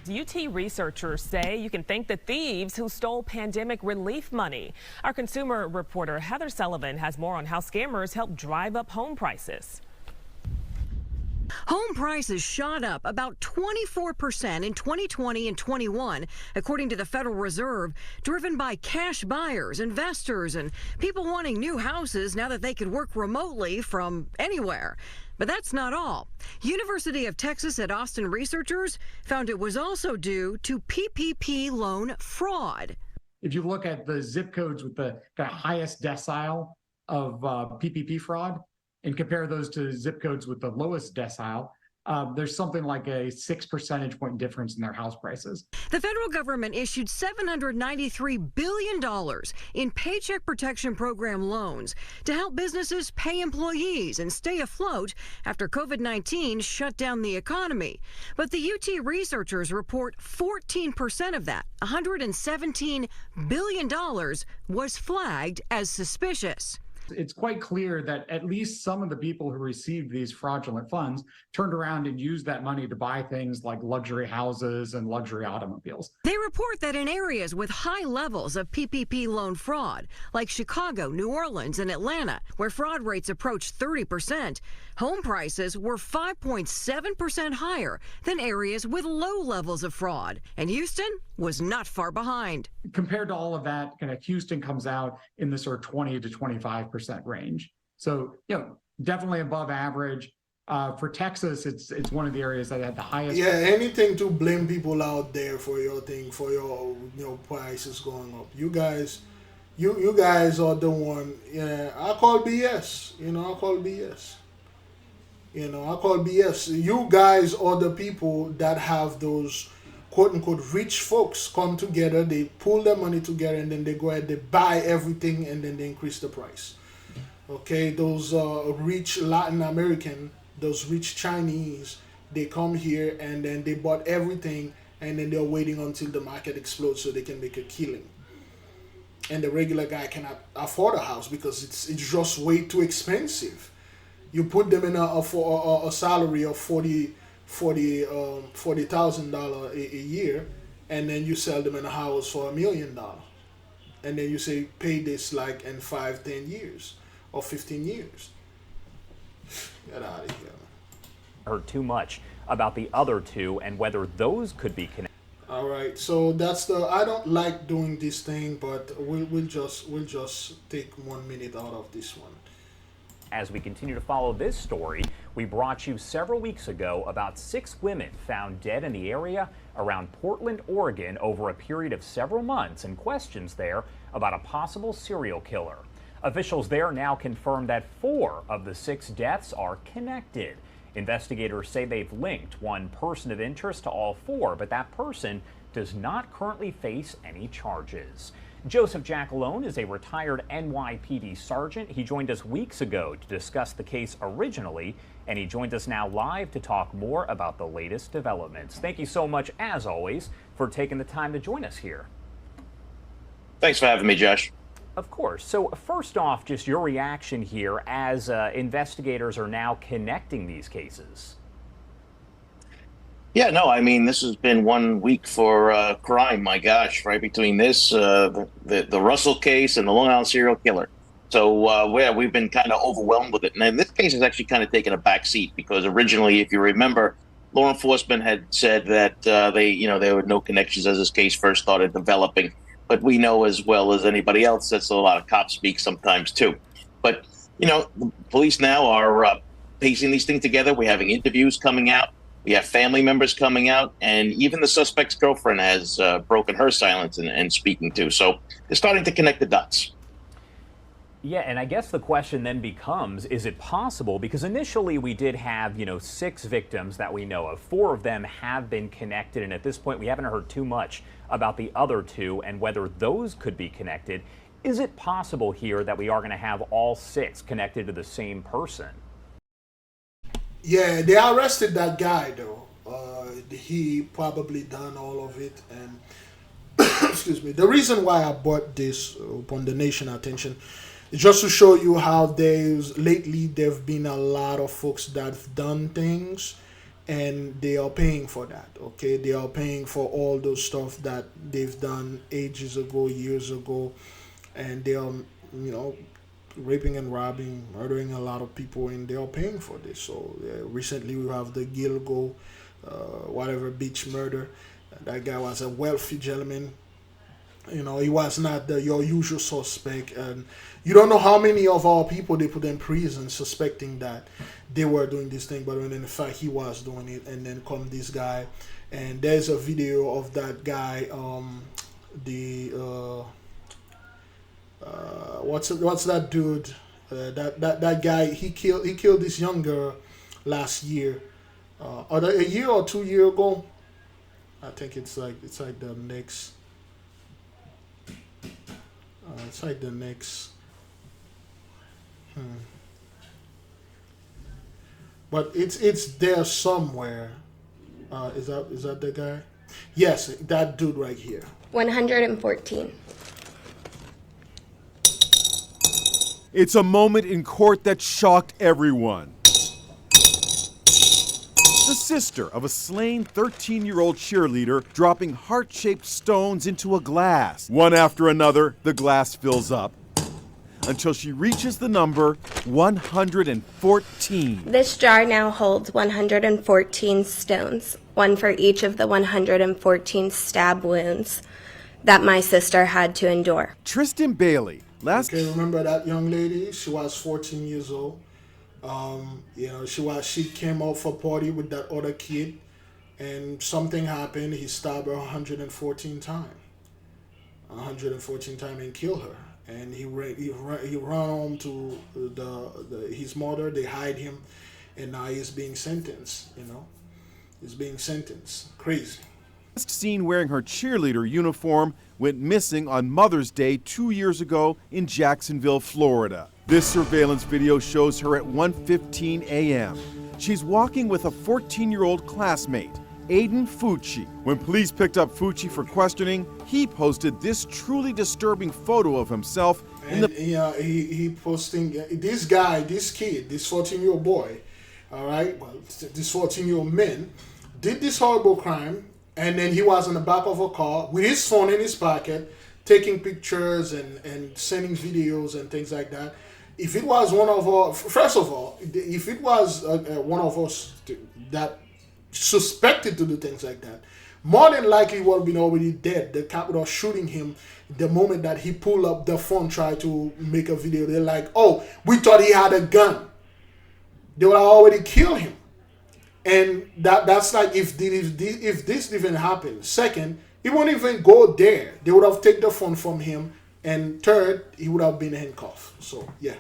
UT researchers say you can thank the thieves who stole pandemic relief money. Our consumer reporter Heather Sullivan has more on how scammers help drive up home prices. Home prices shot up about 24% in 2020 and 21, according to the Federal Reserve, driven by cash buyers, investors, and people wanting new houses now that they could work remotely from anywhere. But that's not all. University of Texas at Austin researchers found it was also due to PPP loan fraud. If you look at the zip codes with the highest decile of PPP fraud and compare those to zip codes with the lowest decile, there's something like a 6 percentage point difference in their house prices. The federal government issued $793 billion in Paycheck Protection Program loans to help businesses pay employees and stay afloat after COVID-19 shut down the economy. But the UT researchers report 14% of that, $117 billion, was flagged as suspicious. It's quite clear that at least some of the people who received these fraudulent funds turned around and used that money to buy things like luxury houses and luxury automobiles. They report that in areas with high levels of PPP loan fraud, like Chicago, New Orleans, and Atlanta, where fraud rates approach 30%, home prices were 5.7% higher than areas with low levels of fraud. And Houston was not far behind. Compared to all of that, kind of Houston comes out in the sort of 20 to 25% range. So, definitely above average. For Texas, it's one of the areas that had the highest. Yeah, anything to blame people out there for your thing, for your prices going up. You guys are the one. Yeah, I call BS. I call BS. I call BS. You guys are the people that have those quote unquote rich folks come together. They pull their money together and then they go ahead, they buy everything and then they increase the price. Okay, those rich Latin American, those rich Chinese, they come here and then they bought everything and then they're waiting until the market explodes so they can make a killing. And the regular guy cannot afford a house because it's just way too expensive. You put them in a salary of $40,000 a year, and then you sell them in a house for $1 million, and then you say pay this like in 5-10 years or 15 years. Get out of here. Heard too much about the other two and whether those could be connected. All right, so that's I don't like doing this thing, but we'll just take 1 minute out of this one. As we continue to follow this story, we brought you several weeks ago about 6 women found dead in the area around Portland, Oregon over a period of several months, and questions there about a possible serial killer. Officials there now confirm that 4 of the 6 deaths are connected. Investigators say they've linked one person of interest to all 4, but that person does not currently face any charges. Joseph Jackalone is a retired NYPD sergeant. He joined us weeks ago to discuss the case originally, and he joined us now live to talk more about the latest developments. Thank you so much, as always, for taking the time to join us here. Thanks for having me, Josh. Of course. So first off, just your reaction here as investigators are now connecting these cases. Yeah, no, I mean, this has been 1 week for crime, my gosh, right between this, the Russell case and the Long Island serial killer. So we've been kind of overwhelmed with it. And this case has actually kind of taken a back seat because originally, if you remember, law enforcement had said that there were no connections as this case first started developing. But we know as well as anybody else that's a lot of cop speak sometimes too. But, the police now are piecing these things together. We're having interviews coming out. We have family members coming out, and even the suspect's girlfriend has broken her silence and speaking too. So they're starting to connect the dots. Yeah, and I guess the question then becomes, is it possible? Because initially we did have, 6 victims that we know of. 4 of them have been connected, and at this point we haven't heard too much about the other 2 and whether those could be connected. Is it possible here that we are going to have all 6 connected to the same person? Yeah, they arrested that guy though. He probably done all of it, and excuse me. The reason why I brought this upon the nation attention is just to show you how lately there've been a lot of folks that've done things, and they are paying for that. Okay, they are paying for all those stuff that they've done ages ago, years ago, and they are, raping and robbing, murdering a lot of people, and they are paying for this. So recently we have the Gilgo, beach murder. That guy was a wealthy gentleman. He was not your usual suspect, and you don't know how many of our people they put in prison suspecting that they were doing this thing, but when in fact he was doing it. And then come this guy, and there's a video of that guy. What's that dude? That guy he killed this young girl last year, or a year or 2 years ago. I think it's like the next. It's like the next. But it's there somewhere. Is that the guy? Yes, that dude right here. 114. It's a moment in court that shocked everyone. The sister of a slain 13-year-old cheerleader dropping heart-shaped stones into a glass. One after another, the glass fills up until she reaches the number 114. This jar now holds 114 stones, one for each of the 114 stab wounds that my sister had to endure. Tristan Bailey. Okay, remember that young lady? She was 14 years old. She came out for a party with that other kid, and something happened. He stabbed her 114 times. 114 times and killed her. And he ran home to his mother. They hide him, and now he's being sentenced. He's being sentenced. Crazy. Last seen wearing her cheerleader uniform went missing on Mother's Day 2 years ago in Jacksonville, Florida. This surveillance video shows her at 1:15 a.m. She's walking with a 14-year-old classmate, Aiden Fucci. When police picked up Fucci for questioning, he posted this truly disturbing photo of himself he posting this guy, this kid, this 14-year-old boy, all right, well, this 14-year-old man did this horrible crime, and then he was in the back of a car with his phone in his pocket, taking pictures and sending videos and things like that. If it was one of our, first of all, if it was one of us that suspected to do things like that, more than likely would have been already dead. The cop was shooting him the moment that he pulled up the phone, tried to make a video. They're like, oh, we thought he had a gun. They would have already killed him. And that's like, if this didn't happen. Second, he won't even go there. They would have taken the phone from him. And third, he would have been handcuffed. So, yeah.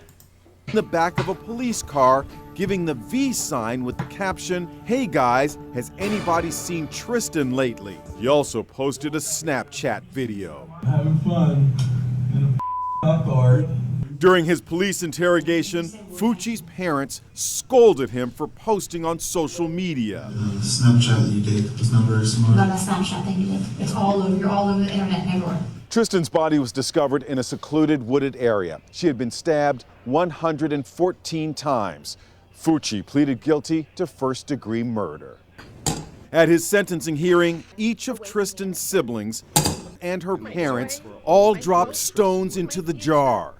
In the back of a police car, giving the V sign with the caption, "Hey guys, has anybody seen Tristan lately?" He also posted a Snapchat video. Having fun in a guard. During his police interrogation, Fucci's parents scolded him for posting on social media. The Snapchat that you did was not very smart. Not a Snapchat that you did. It's all over. You're all over the internet and everywhere. Tristan's body was discovered in a secluded wooded area. She had been stabbed 114 times. Fucci pleaded guilty to first-degree murder. At his sentencing hearing, each of Tristan's siblings and her parents all dropped stones into the jar.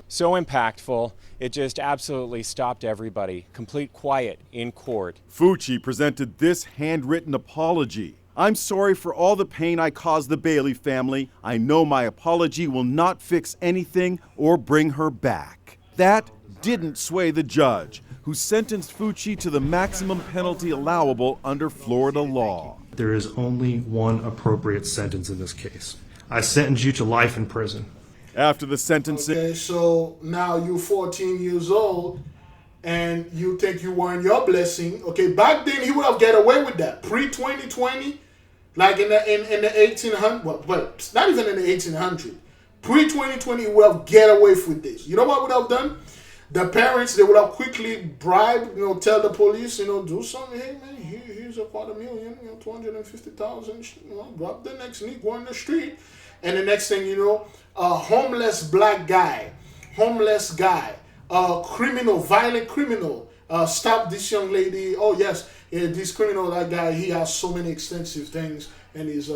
So impactful, it just absolutely stopped everybody. Complete quiet in court. Fucci presented this handwritten apology. "I'm sorry for all the pain I caused the Bailey family. I know my apology will not fix anything or bring her back." That didn't sway the judge, who sentenced Fucci to the maximum penalty allowable under Florida law. There is only one appropriate sentence in this case. I sentence you to life in prison. After the sentencing... Okay, so now you're 14 years old, and you think you won your blessing. Okay, back then he would have get away with that. Pre-2020, like in the 1800s, but not even in the 1800s. Pre-2020, he would have get away with this. You know what would have done? The parents, they would have quickly bribed, tell the police, do something. Hey man, here's a $250,000, 250,000. Grab the next Negro on the street, and the next thing you know, a homeless black guy, criminal, violent criminal, stop this young lady. Oh yes, this criminal, that guy, he has so many extensive things in his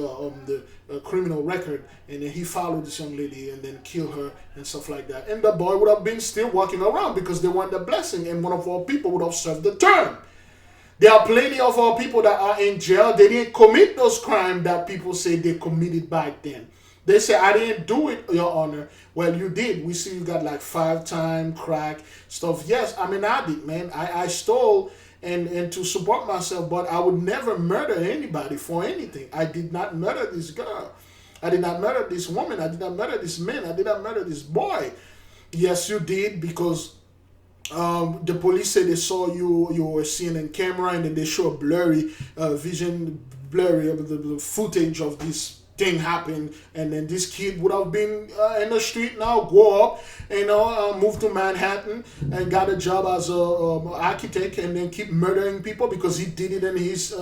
criminal record, and then he followed this young lady and then killed her and stuff like that. And the boy would have been still walking around because they want the blessing, and one of our people would have served the term. There are plenty of our people that are in jail. They didn't commit those crimes that people say they committed back then. They say, I didn't do it, Your Honor. Well, you did. We see you got like 5-time crack stuff. Yes, I'm an addict, man. I stole and to support myself, but I would never murder anybody for anything. I did not murder this girl. I did not murder this woman. I did not murder this man. I did not murder this boy. Yes, you did, because the police said they saw you were seen in camera, and then they show a blurry blurry of the footage of this thing happened, and then this kid would have been in the street now, grow up, move to Manhattan and got a job as a architect, and then keep murdering people because he did it in his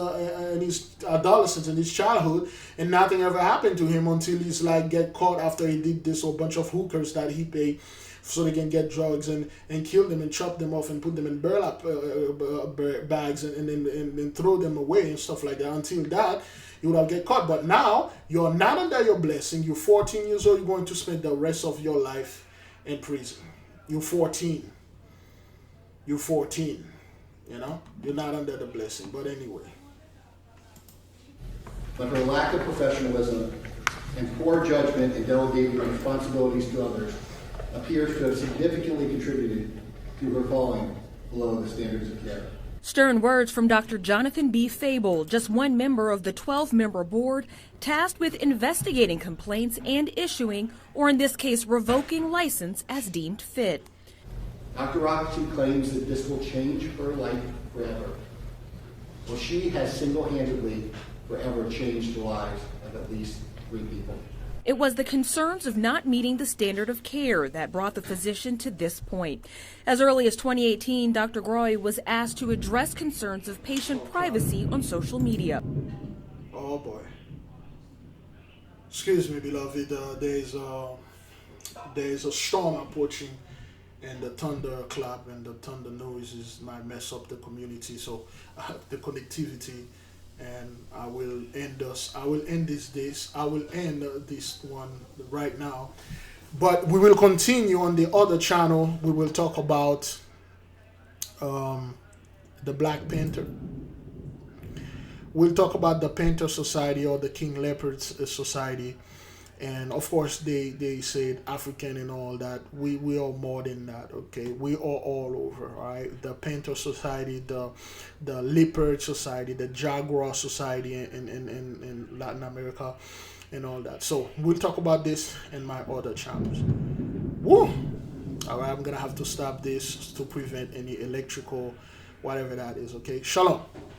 adolescence, in his childhood, and nothing ever happened to him until he's like get caught after he did this whole bunch of hookers that he paid so they can get drugs and kill them and chop them off and put them in burlap bags and throw them away and stuff like that. Until that, you would have get caught. But now, you're not under your blessing. You're 14 years old. You're going to spend the rest of your life in prison. You're 14. You're 14. You know? You're not under the blessing. But anyway. But her lack of professionalism and poor judgment in delegating responsibilities to others appears to have significantly contributed to her falling below the standards of care. Stern words from Dr. Jonathan B. Fable, just one member of the 12-member board tasked with investigating complaints and issuing, or in this case, revoking license as deemed fit. Dr. Rocketson claims that this will change her life forever. Well, she has single-handedly forever changed the lives of at least 3 people. It was the concerns of not meeting the standard of care that brought the physician to this point. As early as 2018, Dr. Groy was asked to address concerns of patient privacy on social media. Oh boy. Excuse me, beloved. There's a storm approaching, and the thunder clap and the thunder noises might mess up the community, so the connectivity. And I will end this one right now. But we will continue on the other channel. We will talk about the Black Panther. We'll talk about the Panther Society or the King Leopard Society. And of course, they said African and all that. We are more than that, okay? We are all over, all right? The Panther Society, the Leopard Society, the Jaguar Society in Latin America, and all that. So we'll talk about this in my other channels. Woo! All right, I'm gonna have to stop this to prevent any electrical, whatever that is, okay? Shalom.